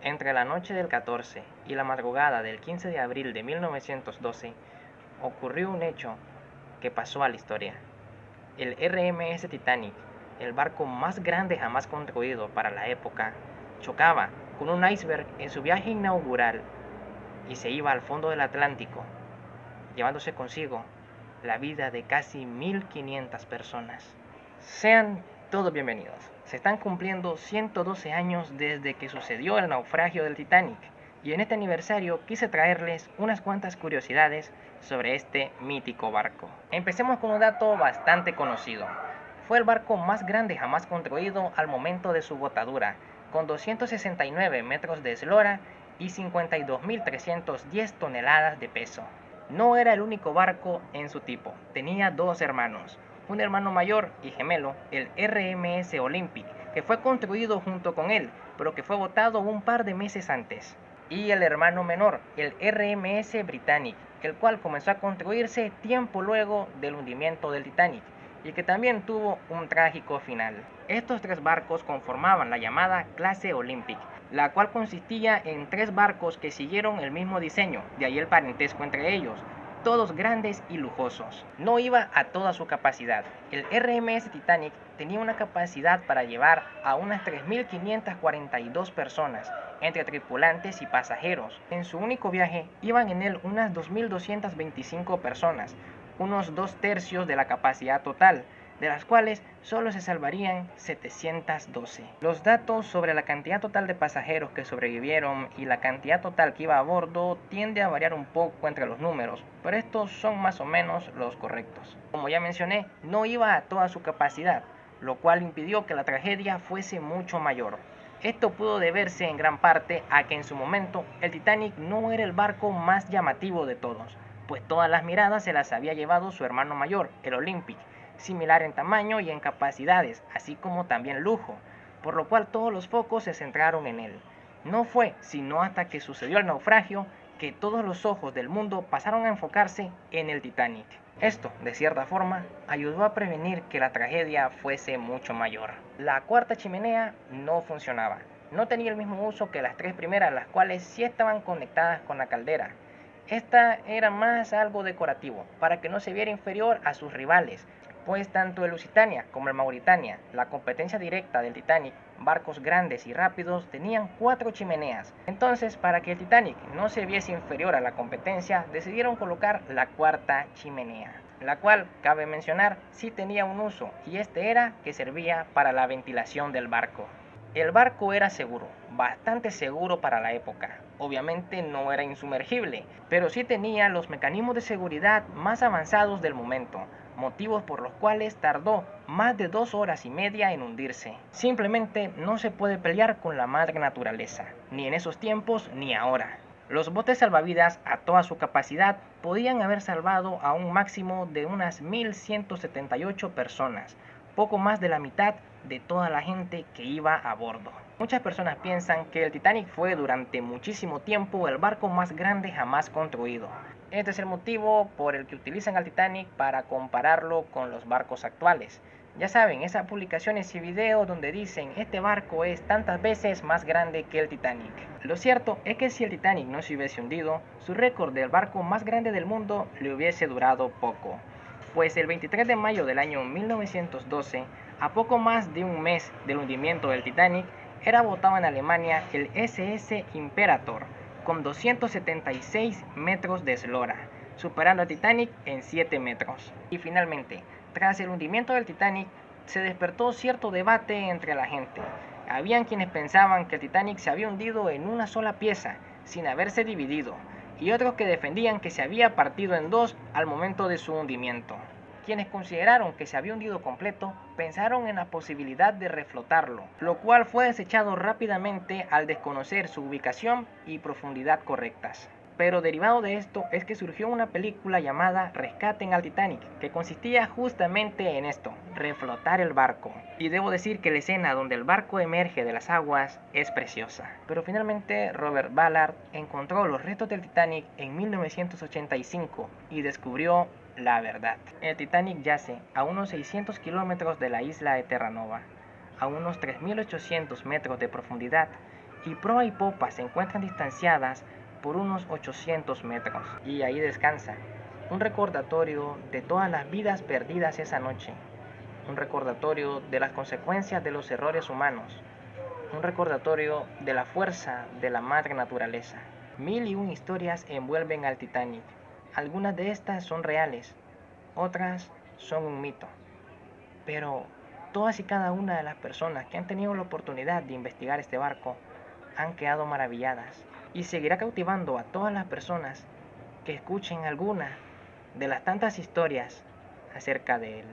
Entre la noche del 14 y la madrugada del 15 de abril de 1912, ocurrió un hecho que pasó a la historia. El RMS Titanic, el barco más grande jamás construido para la época, chocaba con un iceberg en su viaje inaugural y se iba al fondo del Atlántico, llevándose consigo la vida de casi 1500 personas. Sean todos bienvenidos. Se están cumpliendo 112 años desde que sucedió el naufragio del Titanic, y en este aniversario quise traerles unas cuantas curiosidades sobre este mítico barco. Empecemos con un dato bastante conocido. Fue el barco más grande jamás construido al momento de su botadura, con 269 metros de eslora y 52.310 toneladas de peso. No era el único barco en su tipo, tenía dos hermanos, un hermano mayor y gemelo, el RMS Olympic, que fue construido junto con él, pero que fue botado un par de meses antes, y el hermano menor, el RMS Britannic, el cual comenzó a construirse tiempo luego del hundimiento del Titanic, y que también tuvo un trágico final. Estos tres barcos conformaban la llamada clase Olympic, la cual consistía en tres barcos que siguieron el mismo diseño, de ahí el parentesco entre ellos, todos grandes y lujosos. No iba a toda su capacidad. El RMS Titanic tenía una capacidad para llevar a unas 3.542 personas, entre tripulantes y pasajeros. En su único viaje iban en él unas 2.225 personas, unos 2/3 de la capacidad total, de las cuales solo se salvarían 712. Los datos sobre la cantidad total de pasajeros que sobrevivieron y la cantidad total que iba a bordo tiende a variar un poco entre los números, pero estos son más o menos los correctos. Como ya mencioné, no iba a toda su capacidad, lo cual impidió que la tragedia fuese mucho mayor. Esto pudo deberse en gran parte a que en su momento el Titanic no era el barco más llamativo de todos, pues todas las miradas se las había llevado su hermano mayor, el Olympic, similar en tamaño y en capacidades, así como también lujo, por lo cual todos los focos se centraron en él. No fue sino hasta que sucedió el naufragio que todos los ojos del mundo pasaron a enfocarse en el Titanic. Esto, de cierta forma, ayudó a prevenir que la tragedia fuese mucho mayor. La cuarta chimenea no funcionaba. No tenía el mismo uso que las tres primeras, las cuales sí estaban conectadas con la caldera. Esta era más algo decorativo, para que no se viera inferior a sus rivales, pues tanto el Lusitania como el Mauritania, la competencia directa del Titanic, barcos grandes y rápidos, tenían 4 chimeneas. Entonces, para que el Titanic no se viese inferior a la competencia, decidieron colocar la cuarta chimenea, la cual, cabe mencionar, sí tenía un uso, y este era que servía para la ventilación del barco. El barco era seguro, bastante seguro para la época. Obviamente no era insumergible, pero sí tenía los mecanismos de seguridad más avanzados del momento, motivos por los cuales tardó más de 2 horas y media en hundirse. Simplemente no se puede pelear con la madre naturaleza, ni en esos tiempos ni ahora. Los botes salvavidas a toda su capacidad podían haber salvado a un máximo de unas 1.178 personas, poco más de la mitad de toda la gente que iba a bordo. Muchas personas piensan que el Titanic fue durante muchísimo tiempo el barco más grande jamás construido. Este es el motivo por el que utilizan al Titanic para compararlo con los barcos actuales. Ya saben, esas publicaciones y videos donde dicen este barco es tantas veces más grande que el Titanic. Lo cierto es que si el Titanic no se hubiese hundido, su récord del barco más grande del mundo le hubiese durado poco. Pues el 23 de mayo del año 1912, a poco más de un mes del hundimiento del Titanic, era botado en Alemania el SS Imperator, con 276 metros de eslora, superando al Titanic en 7 metros. Y finalmente, tras el hundimiento del Titanic, se despertó cierto debate entre la gente. Habían quienes pensaban que el Titanic se había hundido en una sola pieza, sin haberse dividido, y otros que defendían que se había partido en dos al momento de su hundimiento. Quienes consideraron que se había hundido completo pensaron en la posibilidad de reflotarlo, lo cual fue desechado rápidamente al desconocer su ubicación y profundidad correctas. Pero derivado de esto es que surgió una película llamada Rescaten al Titanic, que consistía justamente en esto, reflotar el barco. Y debo decir que la escena donde el barco emerge de las aguas es preciosa. Pero finalmente Robert Ballard encontró los restos del Titanic en 1985 y descubrió la verdad. El Titanic yace a unos 600 kilómetros de la isla de Terranova, a unos 3.800 metros de profundidad y proa y popa se encuentran distanciadas por unos 800 metros. Y ahí descansa, un recordatorio de todas las vidas perdidas esa noche, un recordatorio de las consecuencias de los errores humanos, un recordatorio de la fuerza de la madre naturaleza. Mil y un historias envuelven al Titanic. Algunas de estas son reales, otras son un mito. Pero todas y cada una de las personas que han tenido la oportunidad de investigar este barco han quedado maravilladas y seguirá cautivando a todas las personas que escuchen alguna de las tantas historias acerca de él.